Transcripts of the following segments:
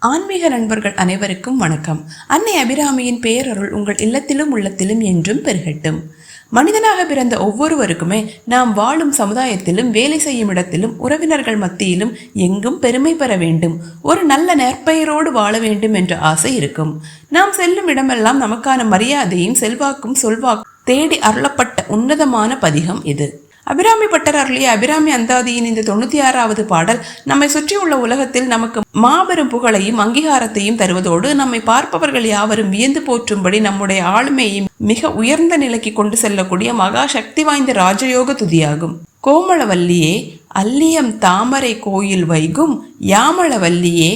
ஆன்மீக நண்பர்கள் அனைவருக்கும் வணக்கம். அன்னை அபிராமியின் பேரருள் உங்கள் இல்லத்திலும் உள்ளத்திலும் என்றும் பெருகட்டும். மனிதனாக பிறந்த ஒவ்வொருவருக்குமே நாம் வாழும் சமுதாயத்திலும் வேலை செய்யும் இடத்திலும் உறவினர்கள் மத்தியிலும் எங்கும் பெருமை பெற வேண்டும், ஒரு நல்ல நற்பெயரோடு வாழ வேண்டும் என்ற ஆசை இருக்கும். நாம் செல்லும் இடமெல்லாம் நமக்கான மரியாதையும் செல்வாக்கும் சொல்வாக்கும் தேடி அருளப்பட்ட உன்னதமான பதிகம் இது. அபிராமி பட்டர் அருளிய அபிராமி அந்தாதியின் இந்த 96வது பாடல் நம்மை சுற்றியுள்ள உலகத்தில் நமக்கு மாபெரும் புகழையும் அங்கீகாரத்தையும் தருவதோடு நம்மை பார்ப்பவர்கள் யாவரும் வியந்து போற்றும்படி நம்முடைய ஆளுமையை மிக உயர்ந்த நிலைக்கு கொண்டு செல்லக்கூடிய மகா சக்தி வாய்ந்த ராஜயோக துதியாகும். கோமளவல்லியே அல்லியம் தாமரை கோயில் வைகும் யாமளவல்லியே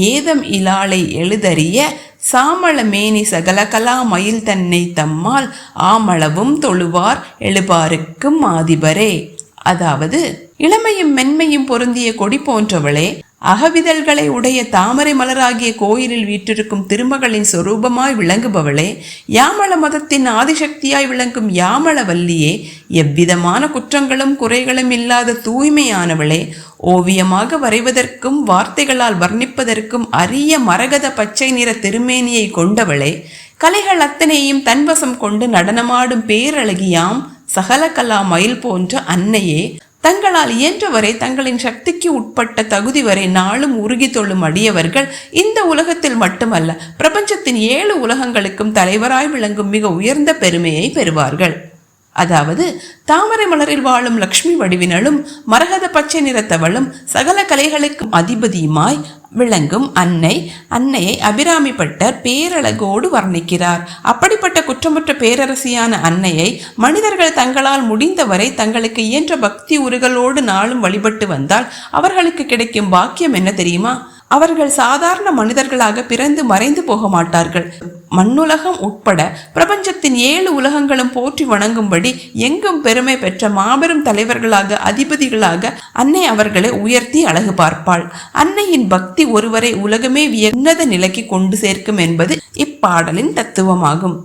ஏதம் இலாளை எழுதறிய சாமள மேனி சகலகலா மயில் தன்னை தம்மால் ஆமளவும் தொழுவார் எழுபாருக்கும் ஆதிபரே. அதாவது, இளமையும் மென்மையும் பொருந்திய கொடி போன்றவளே, அகவிதழ்களை உடைய தாமரை மலராகிய கோயிலில் வீற்றிருக்கும் திருமகளின் சொரூபமாய் விளங்குபவளே, யாமள மதத்தின் ஆதிசக்தியாய் விளங்கும் யாமளவல்லியே, எவ்விதமான குற்றங்களும் குறைகளும் இல்லாத தூய்மையானவளே, ஓவியமாக வரைவதற்கும் வார்த்தைகளால் வர்ணிப்பதற்கும் அரிய மரகத பச்சை நிற திருமேனியை கொண்டவளே, கலைகள் அத்தனையும் தன்வசம் கொண்டு நடனமாடும் பேரழகியாம் சகலகலா மயில் போன்ற அன்னையே, தங்களால் இயன்றவரை தங்களின் சக்திக்கு உட்பட்ட தகுதி வரை நாளும் உருகி தொள்ளும் அடியவர்கள் இந்த உலகத்தில் மட்டுமல்ல, பிரபஞ்சத்தின் 7 உலகங்களுக்கும் தலைவராய் விளங்கும் மிக உயர்ந்த பெருமையை பெறுவார்கள். அதாவது, தாமரை மலரில் வாழும் லக்ஷ்மி வடிவினளும் மரகத பச்சை நிறத்தவளும் சகல கலைகளுக்கும் அதிபதியுமாய் விளங்கும் அன்னையை அபிராமி பட்டர் பேரழகோடு வர்ணிக்கிறார். அப்படிப்பட்ட குற்றமற்ற பேரரசியான அன்னையை மனிதர்கள் தங்களால் முடிந்தவரை தங்களுக்கு இயன்ற பக்தி உருகளோடு நாளும் வழிபட்டு வந்தால் அவர்களுக்கு கிடைக்கும் பாக்கியம் என்ன தெரியுமா? அவர்கள் சாதாரண மனிதர்களாக பிறந்து மறைந்து போக மாட்டார்கள். மண்ணுலகம் உட்பட பிரபஞ்சத்தின் 7 உலகங்களும் போற்றி வணங்கும்படி எங்கும் பெருமை பெற்ற மாபெரும் தலைவர்களாக அதிபதிகளாக அன்னை அவர்களை உயர்த்தி அழகு பார்ப்பாள். அன்னையின் பக்தி ஒருவரை உலகமே உன்னத நிலைக்கு கொண்டு சேர்க்கும் என்பது இப்பாடலின் தத்துவமாகும்.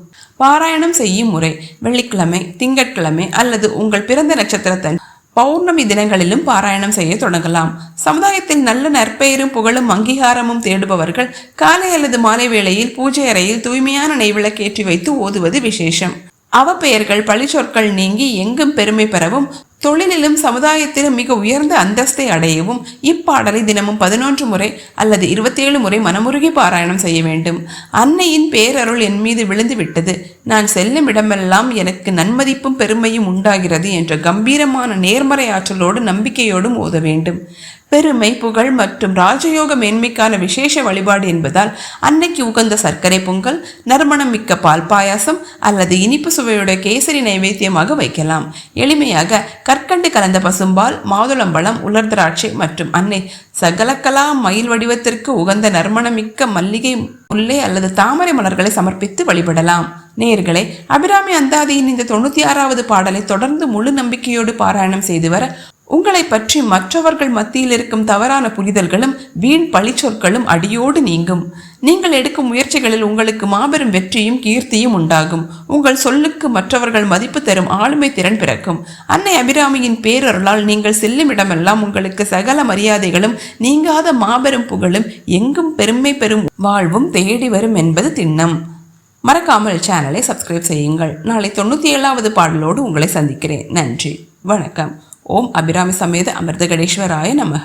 பாராயணம் செய்யும் முறை: வெள்ளிக்கிழமை, திங்கட்கிழமை அல்லது உங்கள் பிறந்த நட்சத்திரத்தன் பௌர்ணமி தினங்களிலும் பாராயணம் செய்ய தொடங்கலாம். சமுதாயத்தில் நல்ல நற்பெயரும் புகழும் அங்கீகாரமும் தேடுபவர்கள் காலை அல்லது மாலை வேளையில் பூஜை அறையில் தூய்மையான நெய்விளக்கேற்றி வைத்து ஓதுவது விசேஷம். அவப்பெயர்கள் பழிச்சொற்கள் நீங்கி எங்கும் பெருமை பெறவும் தொழிலிலும் சமுதாயத்திலும் மிக உயர்ந்த அந்தஸ்தை அடையவும் இப்பாடலை தினமும் 11 முறை அல்லது 27 முறை மனமுருகி பாராயணம் செய்ய வேண்டும். அன்னையின் பேரருள் என் மீது விழுந்து விட்டது, நான் செல்லும் இடமெல்லாம் எனக்கு நன்மதிப்பும் பெருமையும் உண்டாகிறது என்ற கம்பீரமான நேர்மறை ஆற்றலோடு நம்பிக்கையோடும் ஓத வேண்டும். பெருமை, புகழ் மற்றும் ராஜயோக மேன்மைக்கான விசேஷ வழிபாடு என்பதால் அன்னைக்கு உகந்த சர்க்கரை பொங்கல், நறுமணம் மிக்க பால் பாயாசம் அல்லது இனிப்பு சுவையுடைய கேசரி நைவேத்தியமாக வைக்கலாம். எளிமையாக கற்கண்டு கலந்த பசும்பால், மாதுளம்பழம், உலர் திராட்சை மற்றும் அன்னை சகலகலா மயில் வடிவத்திற்கு உகந்த நறுமணமிக்க மல்லிகை, முல்லை அல்லது தாமரை மலர்களை சமர்ப்பித்து வழிபடலாம். நேயர்களே, அபிராமி அந்தாதியின் இந்த 96வது பாடலை தொடர்ந்து முழு நம்பிக்கையோடு பாராயணம் செய்து வர உங்களை பற்றி மற்றவர்கள் மத்தியில் இருக்கும் தவறான புரிதல்களும் வீண் பழிச்சொற்களும் அடியோடு நீங்கும். நீங்கள் எடுக்கும் முயற்சிகளில் உங்களுக்கு மாபெரும் வெற்றியும் கீர்த்தியும் உண்டாகும். உங்கள் சொல்லுக்கு மற்றவர்கள் மதிப்பு தரும் ஆளுமை திறன் பிறக்கும். அன்னை அபிராமியின் பேரருளால் நீங்கள் செல்லும் இடமெல்லாம் உங்களுக்கு சகல மரியாதைகளும் நீங்காத மாபெரும் புகழும் எங்கும் பெருமை பெறும் வாழ்வும் தேடி வரும் என்பது திண்ணம். மறக்காமல் சேனலை சப்ஸ்கிரைப் செய்யுங்கள். நாளை 97வது பாடலோடு உங்களை சந்திக்கிறேன். நன்றி, வணக்கம். ஓம் அபிராமி சமேத அமிர்தகடேஸ்வராய நமக.